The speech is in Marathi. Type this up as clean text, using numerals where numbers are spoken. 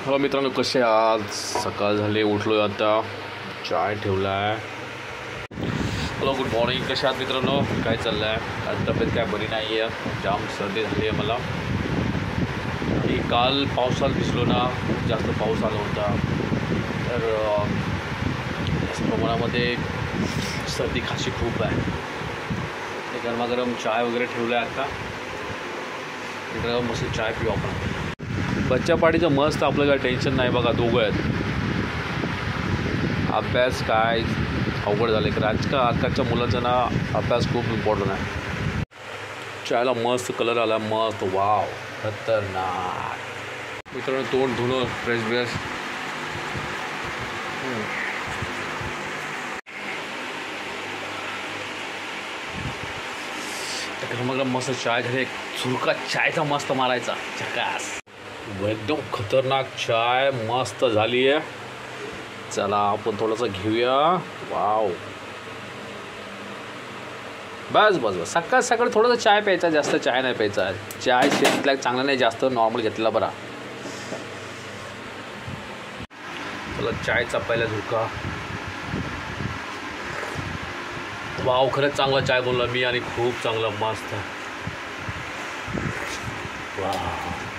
हॅलो मित्रांनो, कसे आज सकाळ झाले, उठलो आता, चाय ठेवला आहे. Hello, good morning. कसे आहात मित्रांनो? काय चाललं आहे? आज तब्येत काय बरी नाही आहे, जाम सर्दी झाली आहे मला. आणि काल पावसाला भिजलो ना, खूप जास्त पाऊस आला होता, तर जास्त प्रमाणामध्ये सर्दी खाशी खूप आहे. गरमागरम चाय वगैरे ठेवलं आहे आता. इकडं मस्त चाय पिऊ आपण. बच्चा पाडीचं मस्त, आपलं काय टेन्शन नाही बघा. दोघं आहेत. अभ्यास काय अवघड झालं आहे, कारण आजकालच्या मुलांचा ना अभ्यास खूप इम्पॉर्टंट आहे. चायला मस्त कलर आला, मस्त, वाव, खतरनाक. मित्रांनो, तोंड धुणं, फ्रेश ब्रेश. मग मस्त चाय घरी, चुरका चायचा मस्त मारायचा, झकास, एकदम खतरनाक चाय मस्त झाली आहे. चला आपण थोडंसं घेऊया. वाव, बस बस बस. सकाळ सकाळी थोडंसं चाय प्यायचा, जास्त चाय नाही प्यायचा. चाय शेतीला चांगला नाही, जास्त नॉर्मल घेतला बरा. चला चायचा पहिला झुका. वाव, खरंच चांगला चाय बनवला मी, आणि खूप चांगला, मस्त. वाव.